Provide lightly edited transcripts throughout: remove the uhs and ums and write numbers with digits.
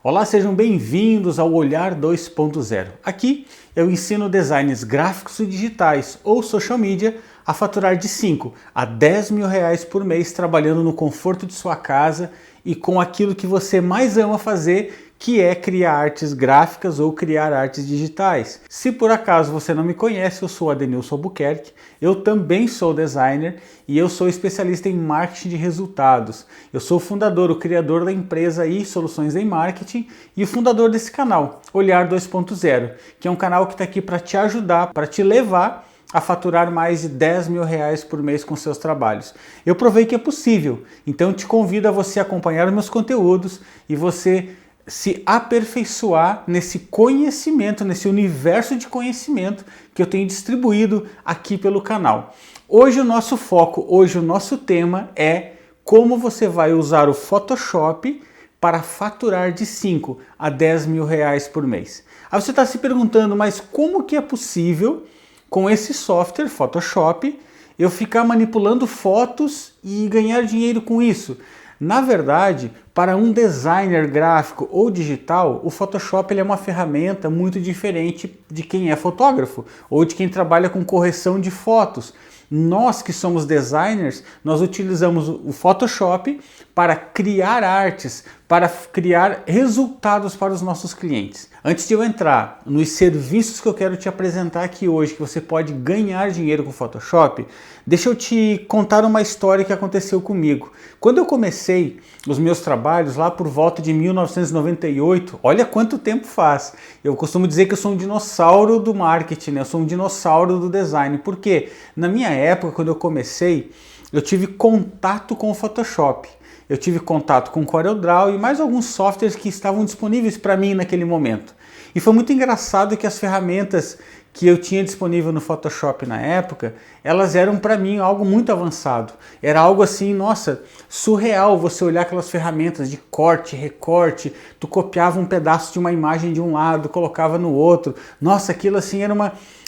Olá, sejam bem-vindos ao Olhar 2.0. Aqui eu ensino designers gráficos e digitais ou social media a faturar de 5 a 10 mil reais por mês trabalhando no conforto de sua casa e com aquilo que você mais ama fazer, que é criar artes gráficas ou criar artes digitais. Se por acaso você não me conhece, eu sou Adenilson Albuquerque, eu também sou designer e eu sou especialista em marketing de resultados. Eu sou o fundador, o criador da empresa e Soluções em Marketing e o fundador desse canal, Olhar 2.0, que é um canal que está aqui para te ajudar, para te levar a faturar mais de 10 mil reais por mês com seus trabalhos. Eu provei que é possível, então te convido a você acompanhar os meus conteúdos e você se aperfeiçoar nesse conhecimento, nesse universo de conhecimento que eu tenho distribuído aqui pelo canal. Hoje o nosso foco, hoje o nosso tema é como você vai usar o Photoshop para faturar de 5 a 10 mil reais por mês. Aí você está se perguntando, mas como que é possível com esse software Photoshop eu ficar manipulando fotos e ganhar dinheiro com isso? Na verdade, para um designer gráfico ou digital, o Photoshop ele é uma ferramenta muito diferente de quem é fotógrafo ou de quem trabalha com correção de fotos. Nós que somos designers, nós utilizamos o Photoshop para criar artes, para criar resultados para os nossos clientes. Antes de eu entrar nos serviços que eu quero te apresentar aqui hoje, que você pode ganhar dinheiro com o Photoshop, deixa eu te contar uma história que aconteceu comigo. Quando eu comecei os meus trabalhos lá por volta de 1998, olha quanto tempo faz. Eu costumo dizer que eu sou um dinossauro do marketing, né? Eu sou um dinossauro do design, porque na minha época, quando eu comecei, eu tive contato com o Photoshop. Eu tive contato com o CorelDRAW e mais alguns softwares que estavam disponíveis para mim naquele momento. E foi muito engraçado que as ferramentas que eu tinha disponível no Photoshop na época, elas eram para mim algo muito avançado. Era algo assim, nossa, surreal você olhar aquelas ferramentas de corte, recorte, tu copiava um pedaço de uma imagem de um lado, colocava no outro. Nossa, aquilo assim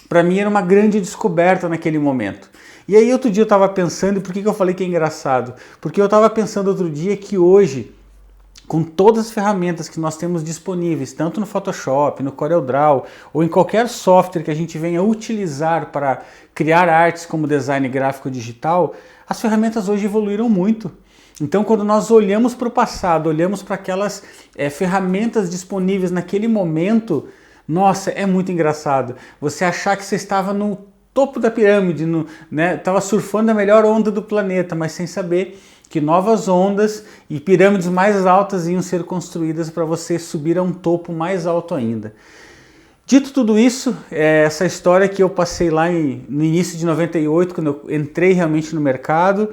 para mim era uma grande descoberta naquele momento. E aí outro dia eu estava pensando, e por que eu falei que é engraçado? Porque eu estava pensando outro dia que hoje, com todas as ferramentas que nós temos disponíveis, tanto no Photoshop, no CorelDRAW, ou em qualquer software que a gente venha utilizar para criar artes como design gráfico digital, as ferramentas hoje evoluíram muito. Então, quando nós olhamos para o passado, olhamos para aquelas ferramentas disponíveis naquele momento, nossa, é muito engraçado. Você achar que você estava no topo da pirâmide, estava surfando a melhor onda do planeta, mas sem saber que novas ondas e pirâmides mais altas iam ser construídas para você subir a um topo mais alto ainda. Dito tudo isso, essa história que eu passei lá no início de 98, quando eu entrei realmente no mercado,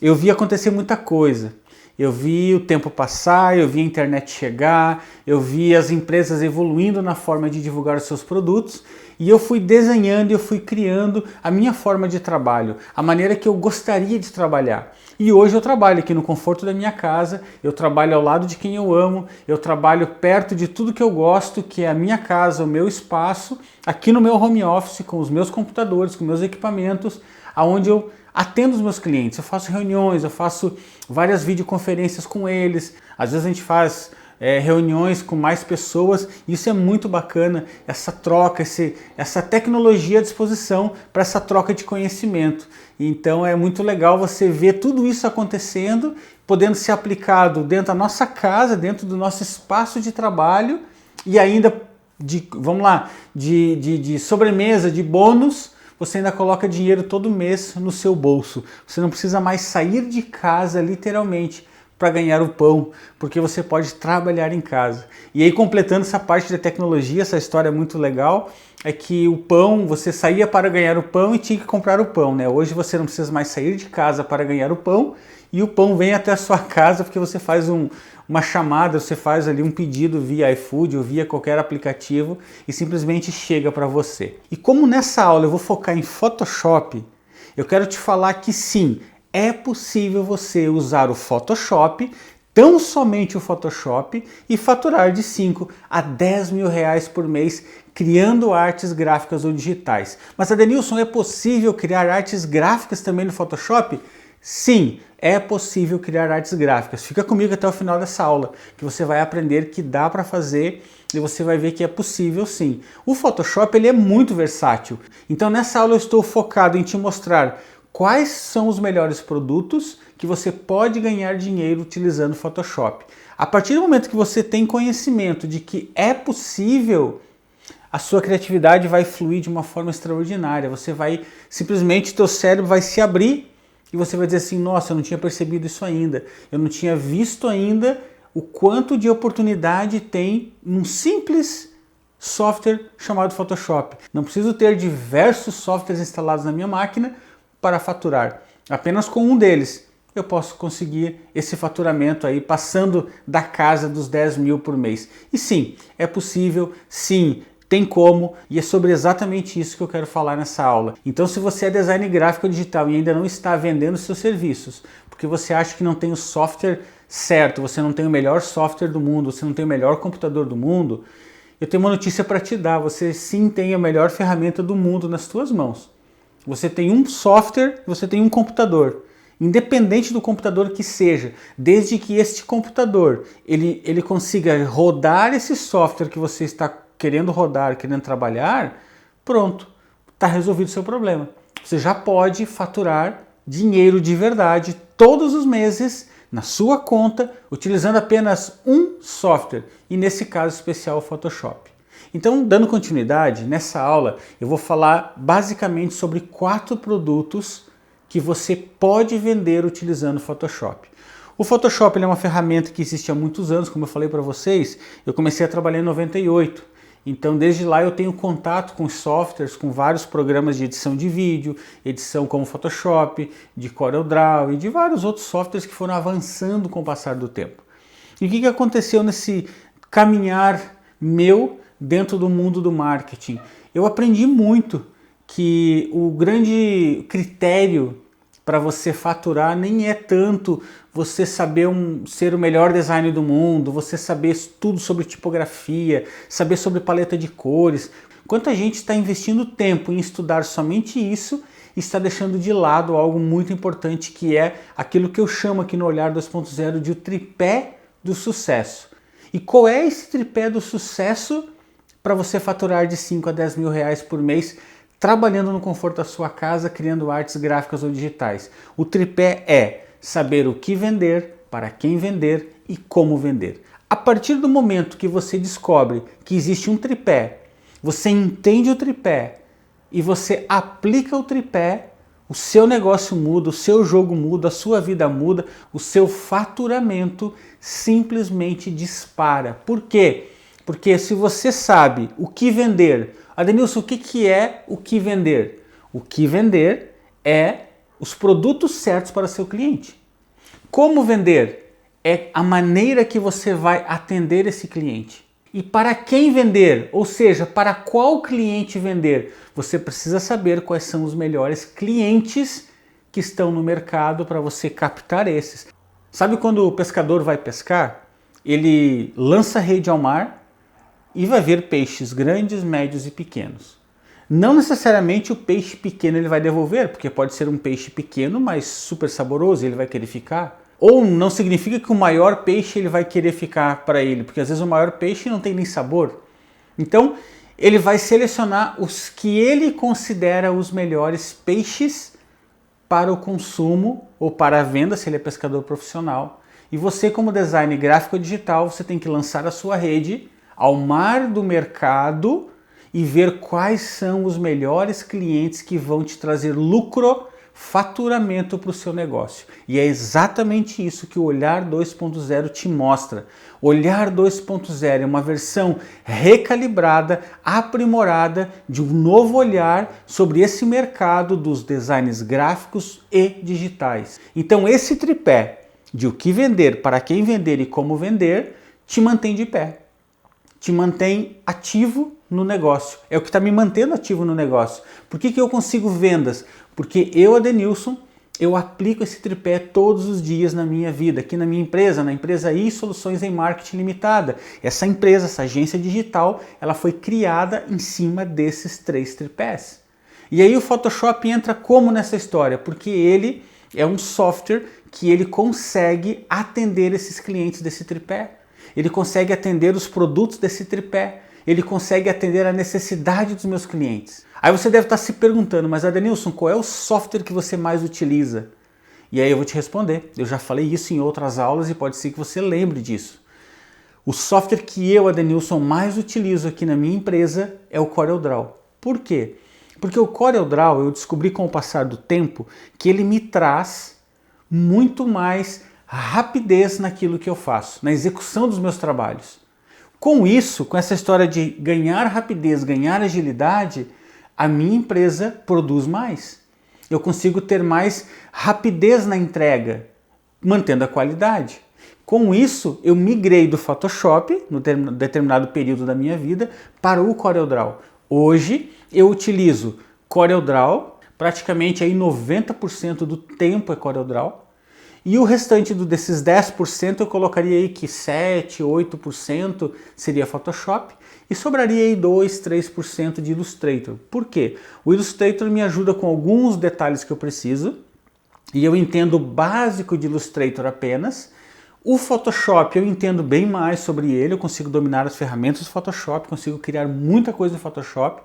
eu vi acontecer muita coisa. Eu vi o tempo passar, eu vi a internet chegar, eu vi as empresas evoluindo na forma de divulgar os seus produtos e eu fui desenhando, eu fui criando a minha forma de trabalho, a maneira que eu gostaria de trabalhar. E hoje eu trabalho aqui no conforto da minha casa, eu trabalho ao lado de quem eu amo, eu trabalho perto de tudo que eu gosto, que é a minha casa, o meu espaço, aqui no meu home office, com os meus computadores, com meus equipamentos, aonde eu atendo os meus clientes, eu faço reuniões, eu faço várias videoconferências com eles, às vezes a gente faz reuniões com mais pessoas, isso é muito bacana, essa troca, essa tecnologia à disposição para essa troca de conhecimento. Então é muito legal você ver tudo isso acontecendo, podendo ser aplicado dentro da nossa casa, dentro do nosso espaço de trabalho e ainda, de sobremesa, de bônus, você ainda coloca dinheiro todo mês no seu bolso. Você não precisa mais sair de casa, literalmente, para ganhar o pão, porque você pode trabalhar em casa. E aí, completando essa parte da tecnologia, essa história é muito legal, é que o pão, você saía para ganhar o pão e tinha que comprar o pão, né? Hoje você não precisa mais sair de casa para ganhar o pão, e o pão vem até a sua casa porque você faz uma chamada, você faz ali um pedido via iFood ou via qualquer aplicativo e simplesmente chega para você. E como nessa aula eu vou focar em Photoshop, eu quero te falar que sim, é possível você usar o Photoshop, tão somente o Photoshop, e faturar de 5 a 10 mil reais por mês criando artes gráficas ou digitais. Mas Adenilson, é possível criar artes gráficas também no Photoshop? Sim, é possível criar artes gráficas. Fica comigo até o final dessa aula, que você vai aprender que dá para fazer e você vai ver que é possível sim. O Photoshop ele é muito versátil. Então nessa aula eu estou focado em te mostrar quais são os melhores produtos que você pode ganhar dinheiro utilizando o Photoshop. A partir do momento que você tem conhecimento de que é possível, a sua criatividade vai fluir de uma forma extraordinária. Você vai, simplesmente, teu cérebro vai se abrir e você vai dizer assim, nossa, eu não tinha percebido isso ainda. Eu não tinha visto ainda o quanto de oportunidade tem num simples software chamado Photoshop. Não preciso ter diversos softwares instalados na minha máquina para faturar. Apenas com um deles eu posso conseguir esse faturamento aí, passando da casa dos 10 mil por mês. E sim, é possível, sim, tem como, e é sobre exatamente isso que eu quero falar nessa aula. Então, se você é designer gráfico digital e ainda não está vendendo seus serviços, porque você acha que não tem o software certo, você não tem o melhor software do mundo, você não tem o melhor computador do mundo, eu tenho uma notícia para te dar, você sim tem a melhor ferramenta do mundo nas suas mãos. Você tem um software, você tem um computador. Independente do computador que seja, desde que este computador ele consiga rodar esse software que você está querendo rodar, querendo trabalhar, pronto, está resolvido o seu problema. Você já pode faturar dinheiro de verdade todos os meses na sua conta, utilizando apenas um software, e nesse caso especial o Photoshop. Então, dando continuidade, nessa aula eu vou falar basicamente sobre 4 produtos que você pode vender utilizando o Photoshop. O Photoshop ele é uma ferramenta que existe há muitos anos, como eu falei para vocês. Eu comecei a trabalhar em 98, então desde lá eu tenho contato com softwares, com vários programas de edição de vídeo, edição como Photoshop, de CorelDRAW e de vários outros softwares que foram avançando com o passar do tempo. E o que aconteceu nesse caminhar meu dentro do mundo do marketing? Eu aprendi muito que o grande critério para você faturar nem é tanto você saber ser o melhor designer do mundo, você saber tudo sobre tipografia, saber sobre paleta de cores. Quanta gente está investindo tempo em estudar somente isso e está deixando de lado algo muito importante, que é aquilo que eu chamo aqui no Olhar 2.0 de o tripé do sucesso. E qual é esse tripé do sucesso para você faturar de 5 a 10 mil reais por mês trabalhando no conforto da sua casa, criando artes gráficas ou digitais? O tripé é saber o que vender, para quem vender e como vender. A partir do momento que você descobre que existe um tripé, você entende o tripé e você aplica o tripé, o seu negócio muda, o seu jogo muda, a sua vida muda, o seu faturamento simplesmente dispara. Por quê? Porque se você sabe o que vender, Adenilson, o que é o que vender? O que vender é os produtos certos para seu cliente. Como vender? É a maneira que você vai atender esse cliente. E para quem vender? Ou seja, para qual cliente vender? Você precisa saber quais são os melhores clientes que estão no mercado para você captar esses. Sabe quando o pescador vai pescar? Ele lança a rede ao mar e vai ver peixes grandes, médios e pequenos. Não necessariamente o peixe pequeno ele vai devolver, porque pode ser um peixe pequeno, mas super saboroso, ele vai querer ficar. Ou não significa que o maior peixe ele vai querer ficar para ele, porque às vezes o maior peixe não tem nem sabor. Então, ele vai selecionar os que ele considera os melhores peixes para o consumo ou para a venda, se ele é pescador profissional. E você, como designer gráfico digital, você tem que lançar a sua rede ao mar do mercado e ver quais são os melhores clientes que vão te trazer lucro, faturamento para o seu negócio. E é exatamente isso que o Olhar 2.0 te mostra. Olhar 2.0 é uma versão recalibrada, aprimorada de um novo olhar sobre esse mercado dos designs gráficos e digitais. Então esse tripé de o que vender, para quem vender e como vender, te mantém de pé. Te mantém ativo no negócio. É o que está me mantendo ativo no negócio. Por que eu consigo vendas? Porque eu, Adenilson, eu aplico esse tripé todos os dias na minha vida, aqui na minha empresa, na empresa I Soluções em Marketing Limitada. Essa empresa, essa agência digital, ela foi criada em cima desses 3 tripés. E aí o Photoshop entra como nessa história? Porque ele é um software que ele consegue atender esses clientes desse tripé. Ele consegue atender os produtos desse tripé. Ele consegue atender a necessidade dos meus clientes. Aí você deve estar se perguntando, mas Adenilson, qual é o software que você mais utiliza? E aí eu vou te responder. Eu já falei isso em outras aulas e pode ser que você lembre disso. O software que eu, Adenilson, mais utilizo aqui na minha empresa é o CorelDRAW. Por quê? Porque o CorelDRAW eu descobri com o passar do tempo que ele me traz muito mais rapidez naquilo que eu faço, na execução dos meus trabalhos. Com isso, com essa história de ganhar rapidez, ganhar agilidade, a minha empresa produz mais. Eu consigo ter mais rapidez na entrega, mantendo a qualidade. Com isso, eu migrei do Photoshop, no determinado período da minha vida, para o CorelDRAW. Hoje, eu utilizo CorelDRAW, praticamente aí 90% do tempo é CorelDRAW, e o restante desses 10% eu colocaria aí que 7, 8% seria Photoshop e sobraria aí 2, 3% de Illustrator. Por quê? O Illustrator me ajuda com alguns detalhes que eu preciso e eu entendo o básico de Illustrator apenas. O Photoshop eu entendo bem mais sobre ele, eu consigo dominar as ferramentas do Photoshop, consigo criar muita coisa no Photoshop.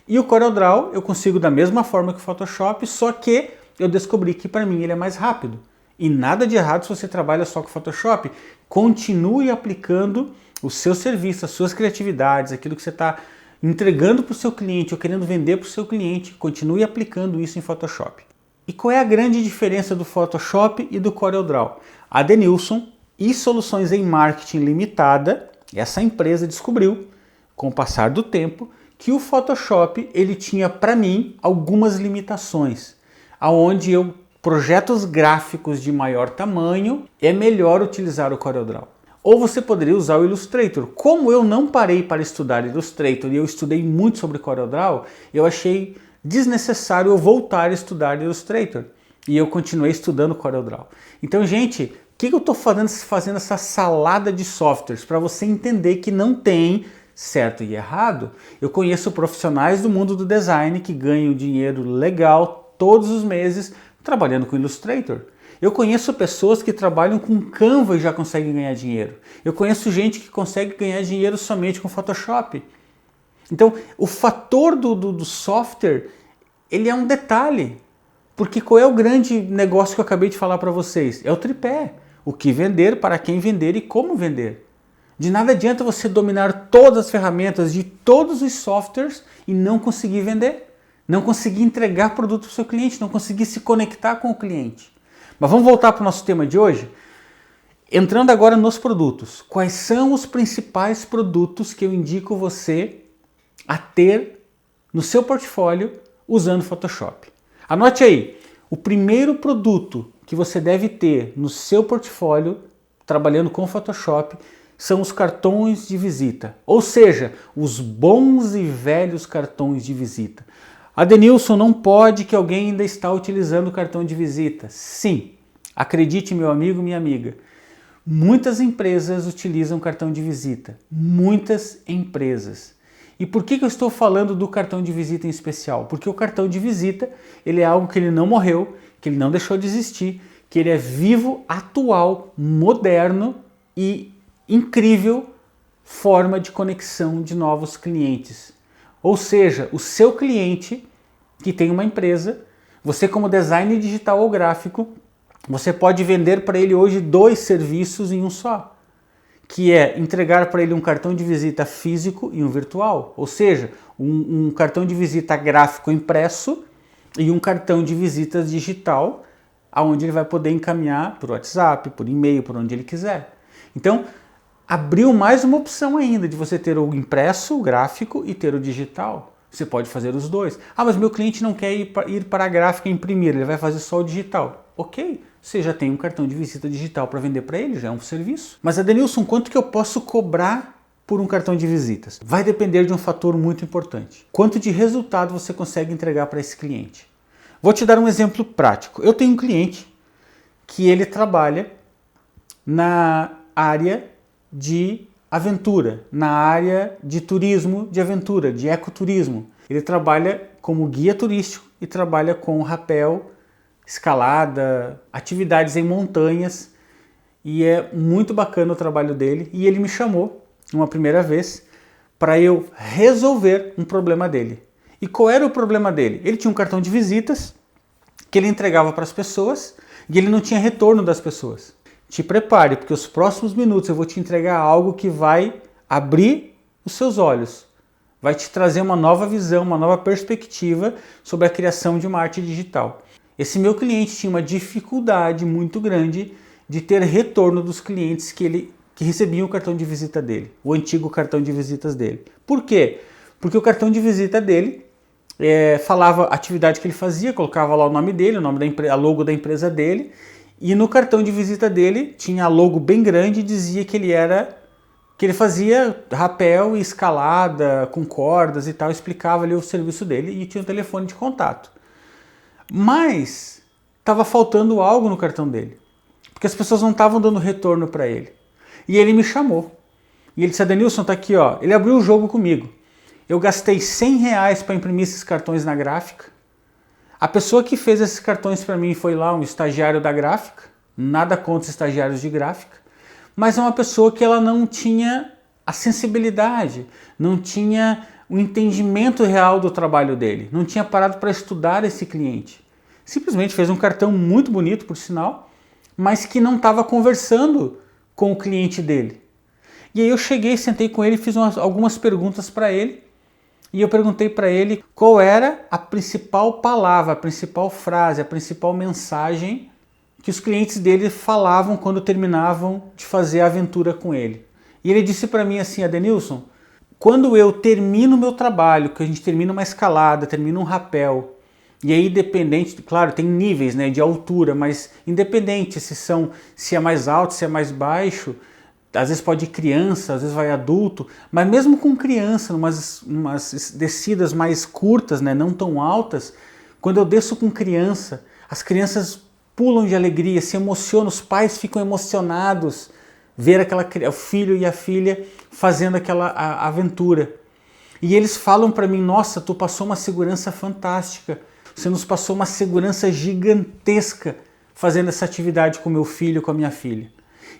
E o CorelDRAW eu consigo da mesma forma que o Photoshop, só que eu descobri que para mim ele é mais rápido. E nada de errado se você trabalha só com Photoshop. Continue aplicando o seu serviço, as suas criatividades, aquilo que você está entregando para o seu cliente ou querendo vender para o seu cliente. Continue aplicando isso em Photoshop. E qual é a grande diferença do Photoshop e do CorelDRAW? A Denilson e Soluções em Marketing Limitada, essa empresa descobriu, com o passar do tempo, que o Photoshop ele tinha para mim algumas limitações, aonde projetos gráficos de maior tamanho, é melhor utilizar o CorelDRAW. Ou você poderia usar o Illustrator. Como eu não parei para estudar Illustrator e eu estudei muito sobre CorelDRAW, eu achei desnecessário eu voltar a estudar Illustrator. E eu continuei estudando CorelDRAW. Então, gente, o que eu estou fazendo essa salada de softwares? Para você entender que não tem certo e errado. Eu conheço profissionais do mundo do design que ganham dinheiro legal todos os meses trabalhando com Illustrator. Eu conheço pessoas que trabalham com Canva e já conseguem ganhar dinheiro. Eu conheço gente que consegue ganhar dinheiro somente com Photoshop. Então, o fator do software, ele é um detalhe. Porque qual é o grande negócio que eu acabei de falar para vocês? É o tripé. O que vender, para quem vender e como vender. De nada adianta você dominar todas as ferramentas de todos os softwares e não conseguir vender. Não conseguir entregar produto para o seu cliente, não conseguir se conectar com o cliente. Mas vamos voltar para o nosso tema de hoje? Entrando agora nos produtos. Quais são os principais produtos que eu indico você a ter no seu portfólio usando Photoshop? Anote aí, o primeiro produto que você deve ter no seu portfólio, trabalhando com Photoshop, são os cartões de visita. Ou seja, os bons e velhos cartões de visita. Adenilson, não pode que alguém ainda está utilizando o cartão de visita. Sim, acredite, meu amigo, minha amiga. Muitas empresas utilizam cartão de visita. Muitas empresas. E por que eu estou falando do cartão de visita em especial? Porque o cartão de visita ele é algo que ele não morreu, que ele não deixou de existir, que ele é vivo, atual, moderno e incrível forma de conexão de novos clientes. Ou seja, o seu cliente que tem uma empresa, você como designer digital ou gráfico, você pode vender para ele hoje 2 serviços em um só, que é entregar para ele um cartão de visita físico e um virtual, ou seja, um cartão de visita gráfico impresso e um cartão de visitas digital, aonde ele vai poder encaminhar por WhatsApp, por e-mail, por onde ele quiser. Então, abriu mais uma opção ainda de você ter o impresso, o gráfico e ter o digital. Você pode fazer os dois. Ah, mas meu cliente não quer ir para a gráfica e imprimir, ele vai fazer só o digital. Ok, você já tem um cartão de visita digital para vender para ele, já é um serviço. Mas Adenilson, quanto que eu posso cobrar por um cartão de visitas? Vai depender de um fator muito importante. Quanto de resultado você consegue entregar para esse cliente? Vou te dar um exemplo prático. Eu tenho um cliente que ele trabalha na área de aventura, na área de turismo de aventura, de ecoturismo. Ele trabalha como guia turístico e trabalha com rapel escalada, atividades em montanhas, e é muito bacana o trabalho dele. E ele me chamou uma primeira vez para eu resolver um problema dele. E qual era o problema dele? Ele tinha um cartão de visitas que ele entregava para as pessoas e ele não tinha retorno das pessoas. Te prepare, porque os próximos minutos eu vou te entregar algo que vai abrir os seus olhos, vai te trazer uma nova visão, uma nova perspectiva sobre a criação de uma arte digital. Esse meu cliente tinha uma dificuldade muito grande de ter retorno dos clientes que recebiam o cartão de visita dele, o antigo cartão de visitas dele. Por quê? Porque o cartão de visita dele falava a atividade que ele fazia, colocava lá o nome dele, a logo da empresa dele, e no cartão de visita dele tinha a logo bem grande e dizia que ele fazia rapel e escalada com cordas e tal, explicava ali o serviço dele e tinha um telefone de contato. Mas estava faltando algo no cartão dele, porque as pessoas não estavam dando retorno para ele. E ele me chamou. E ele disse: Adenilson, tá aqui, ó. Ele abriu o jogo comigo. Eu gastei R$100 para imprimir esses cartões na gráfica. A pessoa que fez esses cartões para mim foi lá um estagiário da gráfica. Nada contra os estagiários de gráfica. Mas é uma pessoa que ela não tinha a sensibilidade, não tinha o entendimento real do trabalho dele, não tinha parado para estudar esse cliente. Simplesmente fez um cartão muito bonito, por sinal, mas que não estava conversando com o cliente dele. E aí eu cheguei, sentei com ele, fiz algumas perguntas para ele, e eu perguntei para ele qual era a principal palavra, a principal frase, a principal mensagem que os clientes dele falavam quando terminavam de fazer a aventura com ele. E ele disse para mim assim: Adenilson, quando eu termino o meu trabalho, que a gente termina uma escalada, termina um rapel, e aí independente, claro, tem níveis, né, de altura, mas independente se é mais alto, se é mais baixo, às vezes pode ir criança, às vezes vai adulto, mas mesmo com criança, umas descidas mais curtas, né, não tão altas, quando eu desço com criança, as crianças pulam de alegria, se emocionam, os pais ficam emocionados ver o filho e a filha fazendo aquela aventura. E eles falam para mim: nossa, tu passou uma segurança fantástica, você nos passou uma segurança gigantesca fazendo essa atividade com meu filho, com a minha filha.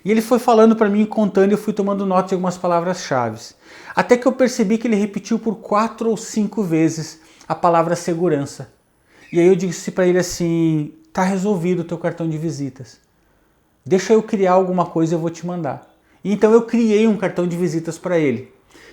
E ele foi falando para mim, contando, e eu fui tomando nota de algumas palavras-chave. Até que eu percebi que ele repetiu por 4 ou 5 vezes a palavra segurança. E aí eu disse para ele assim: tá resolvido o teu cartão de visitas. Deixa eu criar alguma coisa e eu vou te mandar. E então eu criei um cartão de visitas para ele.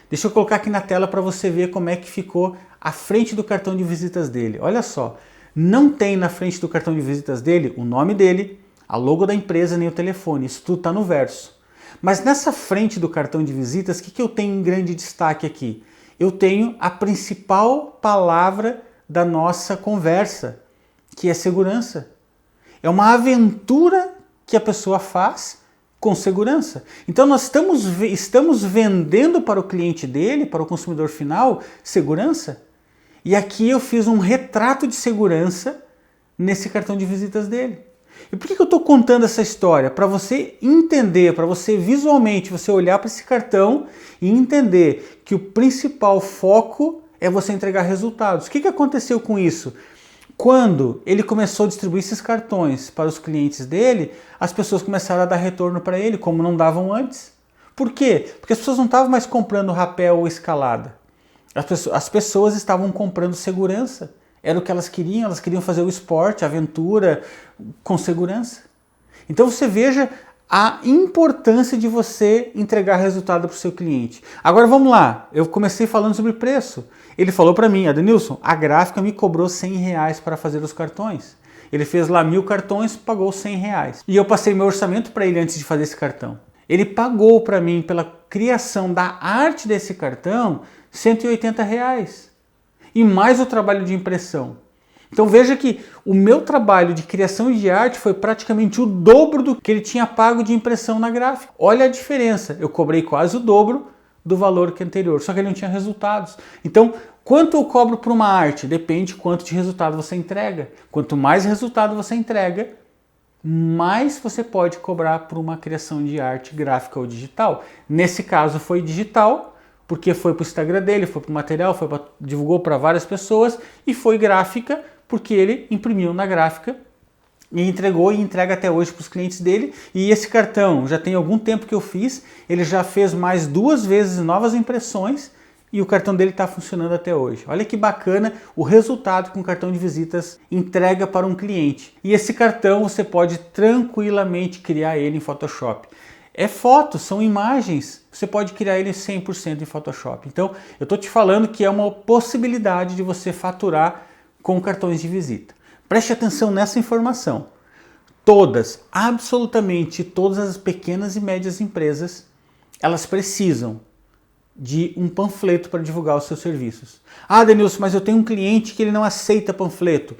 Deixa eu colocar aqui na tela para você ver como é que ficou a frente do cartão de visitas dele. Olha só, não tem na frente do cartão de visitas dele o nome dele, a logo da empresa, nem o telefone. Isso tudo está no verso. Mas nessa frente do cartão de visitas, o que eu tenho em grande destaque aqui? Eu tenho a principal palavra da nossa conversa, que é segurança. É uma aventura que a pessoa faz com segurança. Então nós estamos vendendo para o cliente dele, para o consumidor final, segurança. E aqui eu fiz um retrato de segurança nesse cartão de visitas dele. E por que eu estou contando essa história? Para você entender, para você visualmente, você olhar para esse cartão e entender que o principal foco é você entregar resultados. O que aconteceu com isso? Quando ele começou a distribuir esses cartões para os clientes dele, as pessoas começaram a dar retorno para ele, como não davam antes. Por quê? Porque as pessoas não estavam mais comprando rapel ou escalada. As pessoas estavam comprando segurança. Era o que elas queriam fazer o esporte, a aventura com segurança. Então você veja a importância de você entregar resultado para o seu cliente. Agora vamos lá, eu comecei falando sobre preço. Ele falou para mim: Adenilson, a gráfica me cobrou R$100 para fazer os cartões. Ele fez lá 1000 cartões, pagou R$100. E eu passei meu orçamento para ele antes de fazer esse cartão. Ele pagou para mim, pela criação da arte desse cartão, R$180. E mais o trabalho de impressão. Então veja que o meu trabalho de criação de arte foi praticamente o dobro do que ele tinha pago de impressão na gráfica. Olha a diferença, eu cobrei quase o dobro do valor que anterior, só que ele não tinha resultados. Então, quanto eu cobro por uma arte? Depende de quanto de resultado você entrega. Quanto mais resultado você entrega, mais você pode cobrar por uma criação de arte gráfica ou digital. Nesse caso foi digital, porque foi para o Instagram dele, foi para o material, divulgou para várias pessoas, e foi gráfica, porque ele imprimiu na gráfica e entregou e entrega até hoje para os clientes dele. E esse cartão já tem algum tempo que eu fiz, ele já fez mais 2 vezes novas impressões e o cartão dele está funcionando até hoje. Olha que bacana o resultado que um cartão de visitas entrega para um cliente. E esse cartão você pode tranquilamente criar ele em Photoshop. É foto, são imagens, você pode criar ele 100% em Photoshop. Então, eu estou te falando que é uma possibilidade de você faturar com cartões de visita. Preste atenção nessa informação. Todas, absolutamente todas as pequenas e médias empresas, elas precisam de um panfleto para divulgar os seus serviços. Ah, Denilson, mas eu tenho um cliente que ele não aceita panfleto,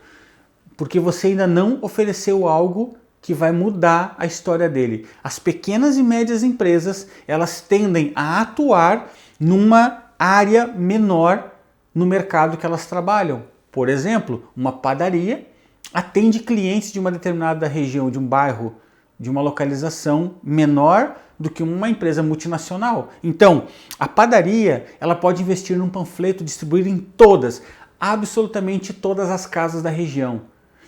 porque você ainda não ofereceu algo que vai mudar a história dele. As pequenas e médias empresas, elas tendem a atuar numa área menor no mercado que elas trabalham. Por exemplo, uma padaria atende clientes de uma determinada região, de um bairro, de uma localização menor do que uma empresa multinacional. Então, a padaria, ela pode investir num panfleto, distribuir em todas, absolutamente todas as casas da região.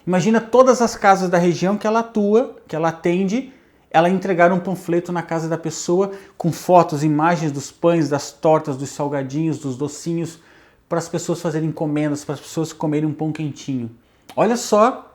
Imagina todas as casas da região que ela atua, que ela atende, ela entregar um panfleto na casa da pessoa com fotos, imagens dos pães, das tortas, dos salgadinhos, dos docinhos, para as pessoas fazerem encomendas, para as pessoas comerem um pão quentinho. Olha só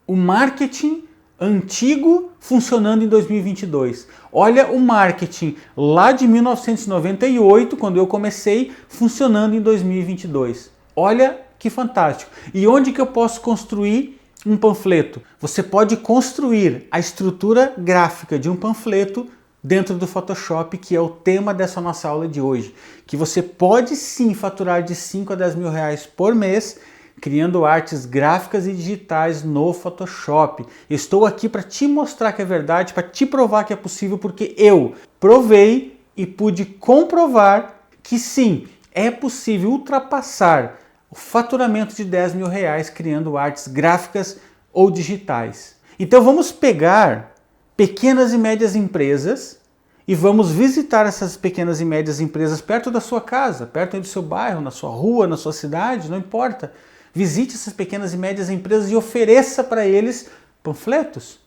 o marketing antigo funcionando em 2022. Olha o marketing lá de 1998, quando eu comecei, funcionando em 2022. Olha que fantástico. E onde que eu posso construir um panfleto? Você pode construir a estrutura gráfica de um panfleto dentro do Photoshop, que é o tema dessa nossa aula de hoje. Que você pode sim faturar de 5 a 10 mil reais por mês criando artes gráficas e digitais no Photoshop. Estou aqui para te mostrar que é verdade, para te provar que é possível, porque eu provei e pude comprovar que sim, é possível ultrapassar o faturamento de 10 mil reais criando artes gráficas ou digitais. Então vamos pegar pequenas e médias empresas e vamos visitar essas pequenas e médias empresas perto da sua casa, perto do seu bairro, na sua rua, na sua cidade, não importa. Visite essas pequenas e médias empresas e ofereça para eles panfletos.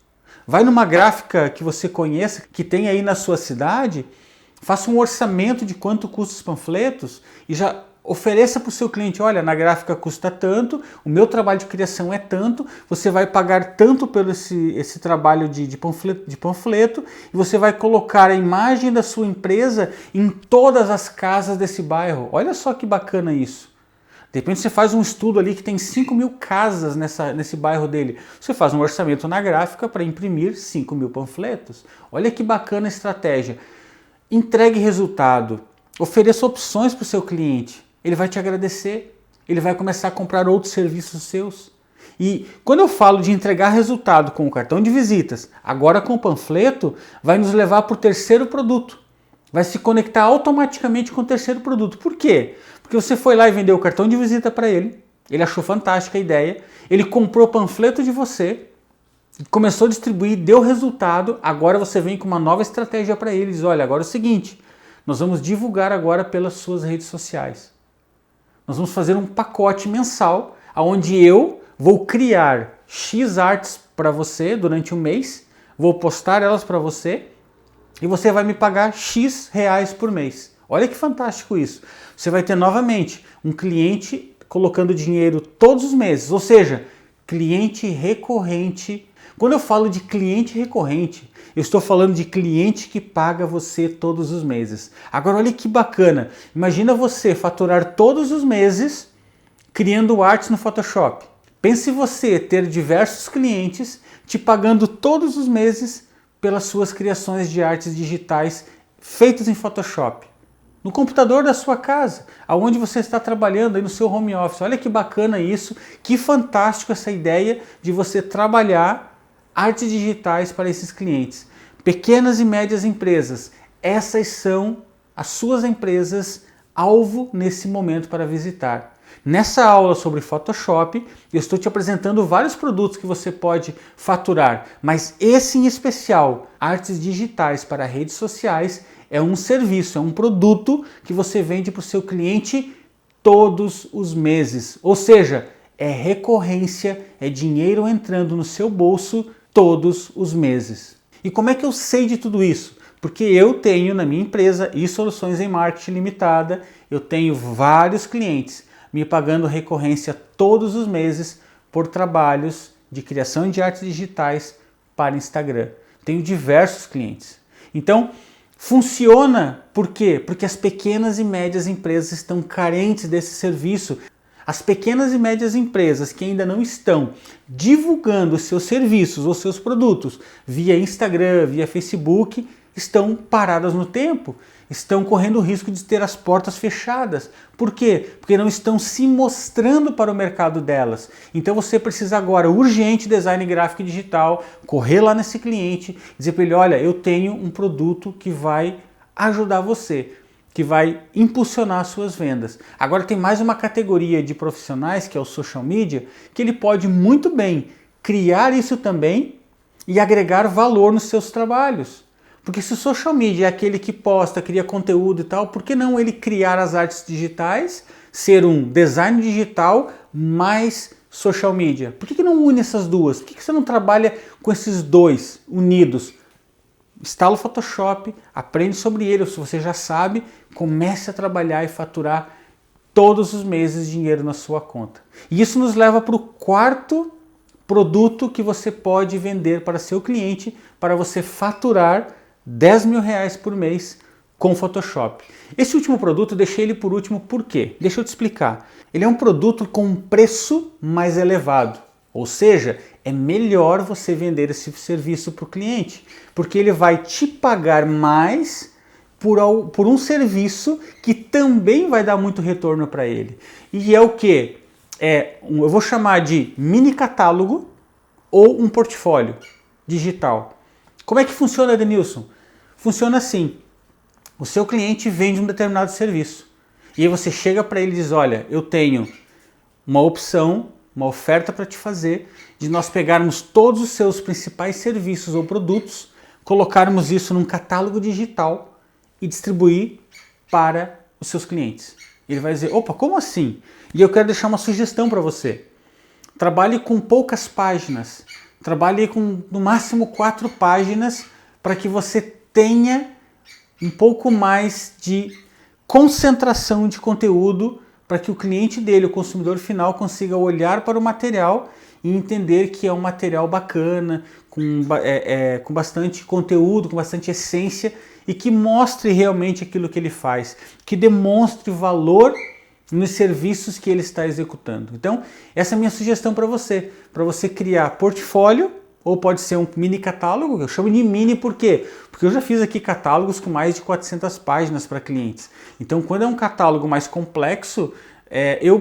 Vai numa gráfica que você conheça, que tem aí na sua cidade, faça um orçamento de quanto custa os panfletos e já ofereça para o seu cliente, olha, na gráfica custa tanto, o meu trabalho de criação é tanto, você vai pagar tanto pelo esse trabalho de panfleto e você vai colocar a imagem da sua empresa em todas as casas desse bairro. Olha só que bacana isso. De repente você faz um estudo ali que tem 5 mil casas nesse bairro dele. Você faz um orçamento na gráfica para imprimir 5 mil panfletos. Olha que bacana a estratégia. Entregue resultado. Ofereça opções para o seu cliente. Ele vai te agradecer. Ele vai começar a comprar outros serviços seus. E quando eu falo de entregar resultado com o cartão de visitas, agora com o panfleto, vai nos levar para o terceiro produto. Vai se conectar automaticamente com o terceiro produto. Por quê? Porque você foi lá e vendeu o cartão de visita para ele, ele achou fantástica a ideia, ele comprou panfleto de você, começou a distribuir, deu resultado, agora você vem com uma nova estratégia para ele, diz, olha, agora é o seguinte, nós vamos divulgar agora pelas suas redes sociais. Nós vamos fazer um pacote mensal, onde eu vou criar X artes para você durante um mês, vou postar elas para você, e você vai me pagar X reais por mês. Olha que fantástico isso. Você vai ter novamente um cliente colocando dinheiro todos os meses, ou seja, cliente recorrente. Quando eu falo de cliente recorrente, eu estou falando de cliente que paga você todos os meses. Agora olha que bacana. Imagina você faturar todos os meses criando artes no Photoshop. Pense você ter diversos clientes te pagando todos os meses pelas suas criações de artes digitais feitas em Photoshop. No computador da sua casa, aonde você está trabalhando, aí no seu home office. Olha que bacana isso, que fantástico essa ideia de você trabalhar artes digitais para esses clientes. Pequenas e médias empresas, essas são as suas empresas alvo nesse momento para visitar. Nessa aula sobre Photoshop, eu estou te apresentando vários produtos que você pode faturar, mas esse em especial, artes digitais para redes sociais, é um serviço, é um produto que você vende para o seu cliente todos os meses. Ou seja, é recorrência, é dinheiro entrando no seu bolso todos os meses. E como é que eu sei de tudo isso? Porque eu tenho na minha empresa eSoluções em Marketing Limitada, eu tenho vários clientes me pagando recorrência todos os meses por trabalhos de criação de artes digitais para Instagram. Tenho diversos clientes. Então, funciona por quê? Porque as pequenas e médias empresas estão carentes desse serviço. As pequenas e médias empresas que ainda não estão divulgando os seus serviços ou seus produtos via Instagram, via Facebook, estão paradas no tempo, estão correndo o risco de ter as portas fechadas. Por quê? Porque não estão se mostrando para o mercado delas. Então você precisa agora, urgente, design gráfico e digital, correr lá nesse cliente, dizer para ele, olha, eu tenho um produto que vai ajudar você, que vai impulsionar as suas vendas. Agora tem mais uma categoria de profissionais, que é o social media, que ele pode muito bem criar isso também e agregar valor nos seus trabalhos. Porque se o social media é aquele que posta, cria conteúdo e tal, por que não ele criar as artes digitais, ser um design digital mais social media? Por que não une essas duas? Por que você não trabalha com esses dois unidos? Instala o Photoshop, aprende sobre ele, ou se você já sabe, comece a trabalhar e faturar todos os meses dinheiro na sua conta. E isso nos leva para o quarto produto que você pode vender para seu cliente para você faturar 10 mil reais por mês com Photoshop. Esse último produto eu deixei ele por último por quê? Deixa eu te explicar. Ele é um produto com um preço mais elevado, ou seja, é melhor você vender esse serviço para o cliente, porque ele vai te pagar mais por um serviço que também vai dar muito retorno para ele. E é o que? Eu vou chamar de mini catálogo ou um portfólio digital. Como é que funciona, Denilson? Funciona assim. O seu cliente vende um determinado serviço. E aí você chega para ele e diz, olha, eu tenho uma opção, uma oferta para te fazer, de nós pegarmos todos os seus principais serviços ou produtos, colocarmos isso num catálogo digital e distribuir para os seus clientes. Ele vai dizer, opa, como assim? E eu quero deixar uma sugestão para você. Trabalhe com poucas páginas. Trabalhe com no máximo 4 páginas para que você tenha um pouco mais de concentração de conteúdo para que o cliente dele, o consumidor final, consiga olhar para o material e entender que é um material bacana, com bastante conteúdo, com bastante essência e que mostre realmente aquilo que ele faz, que demonstre valor nos serviços que ele está executando. Então, essa é a minha sugestão para você criar portfólio, ou pode ser um mini catálogo, eu chamo de mini por quê? Porque eu já fiz aqui catálogos com mais de 400 páginas para clientes. Então, quando é um catálogo mais complexo, eu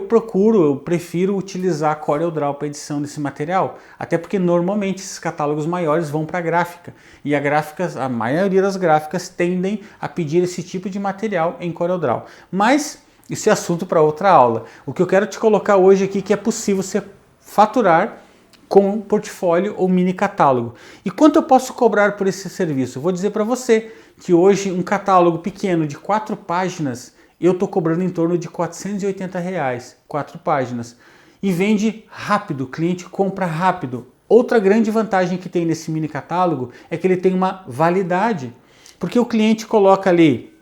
prefiro utilizar CorelDRAW para edição desse material, até porque normalmente esses catálogos maiores vão para a gráfica, e a maioria das gráficas tendem a pedir esse tipo de material em CorelDRAW. Mas isso é assunto para outra aula. O que eu quero te colocar hoje aqui é que é possível você faturar com um portfólio ou mini catálogo. E quanto eu posso cobrar por esse serviço? Eu vou dizer para você que hoje um catálogo pequeno de 4 páginas, eu estou cobrando em torno de R$480, 4 páginas. E vende rápido, o cliente compra rápido. Outra grande vantagem que tem nesse mini catálogo é que ele tem uma validade, porque o cliente coloca ali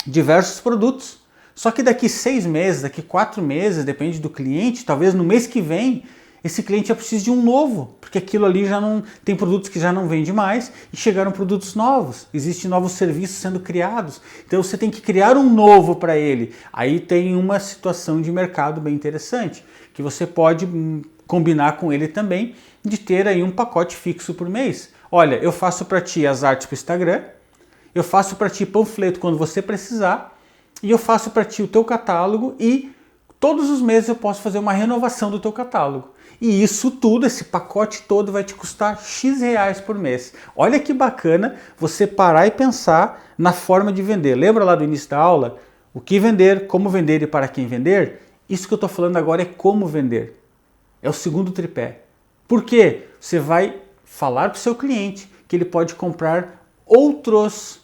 diversos produtos, só que daqui 6 meses, daqui 4 meses, depende do cliente, talvez no mês que vem, esse cliente já precisa de um novo, porque aquilo ali já não tem produtos que já não vende mais e chegaram produtos novos, existem novos serviços sendo criados, então você tem que criar um novo para ele. Aí tem uma situação de mercado bem interessante, que você pode combinar com ele também, de ter aí um pacote fixo por mês. Olha, eu faço para ti as artes para o Instagram, eu faço para ti panfleto quando você precisar, e eu faço para ti o teu catálogo e todos os meses eu posso fazer uma renovação do teu catálogo. E isso tudo, esse pacote todo vai te custar X reais por mês. Olha que bacana você parar e pensar na forma de vender. Lembra lá do início da aula? O que vender, como vender e para quem vender? Isso que eu estou falando agora é como vender. É o segundo tripé. Por quê? Você vai falar para o seu cliente que ele pode comprar outros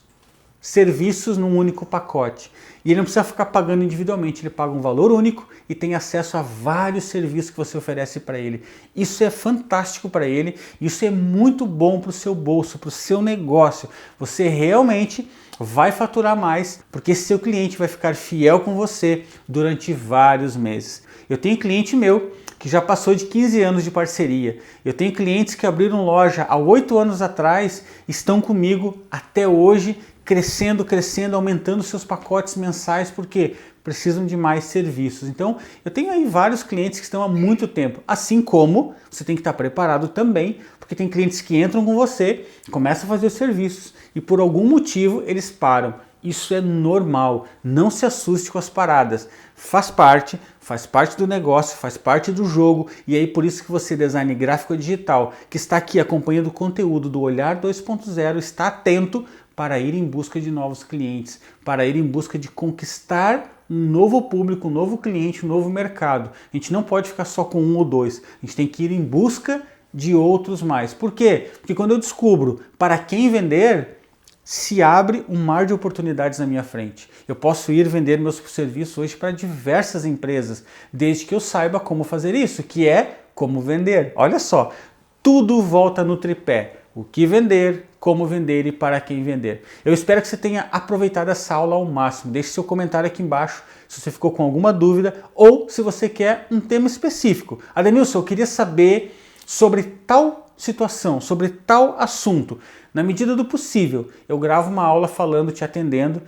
serviços num único pacote. E ele não precisa ficar pagando individualmente, ele paga um valor único e tem acesso a vários serviços que você oferece para ele. Isso é fantástico para ele, isso é muito bom para o seu bolso, para o seu negócio. Você realmente vai faturar mais, porque seu cliente vai ficar fiel com você durante vários meses. Eu tenho cliente meu que já passou de 15 anos de parceria. Eu tenho clientes que abriram loja há 8 anos atrás, estão comigo até hoje, crescendo, aumentando seus pacotes mensais, porque precisam de mais serviços. Então, eu tenho aí vários clientes que estão há muito tempo, assim como você tem que estar preparado também, porque tem clientes que entram com você, começam a fazer os serviços e por algum motivo eles param. Isso é normal, não se assuste com as paradas, faz parte do negócio, faz parte do jogo, e aí por isso que você, design gráfico digital, que está aqui acompanhando o conteúdo do Olhar 2.0, está atento para ir em busca de novos clientes, para ir em busca de conquistar um novo público, um novo cliente, um novo mercado. A gente não pode ficar só com um ou dois, a gente tem que ir em busca de outros mais. Por quê? Porque quando eu descubro para quem vender, se abre um mar de oportunidades na minha frente. Eu posso ir vender meus serviços hoje para diversas empresas, desde que eu saiba como fazer isso, que é como vender. Olha só, tudo volta no tripé. O que vender, como vender e para quem vender. Eu espero que você tenha aproveitado essa aula ao máximo. Deixe seu comentário aqui embaixo se você ficou com alguma dúvida ou se você quer um tema específico. Adenilson, eu queria saber sobre tal situação, sobre tal assunto. Na medida do possível, eu gravo uma aula falando, te atendendo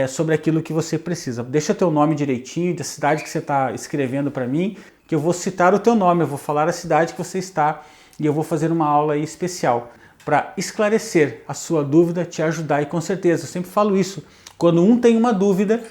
sobre aquilo que você precisa. Deixa teu nome direitinho, da cidade que você está escrevendo para mim, que eu vou citar o teu nome, eu vou falar a cidade que você está e eu vou fazer uma aula aí especial para esclarecer a sua dúvida, te ajudar. E com certeza, eu sempre falo isso, quando um tem uma dúvida,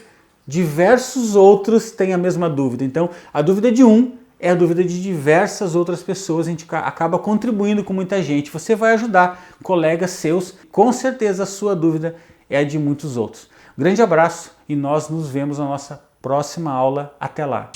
diversos outros têm a mesma dúvida. Então, a dúvida de um é a dúvida de diversas outras pessoas, a gente acaba contribuindo com muita gente. Você vai ajudar colegas seus, com certeza a sua dúvida é a de muitos outros. Grande abraço e nós nos vemos na nossa próxima aula. Até lá!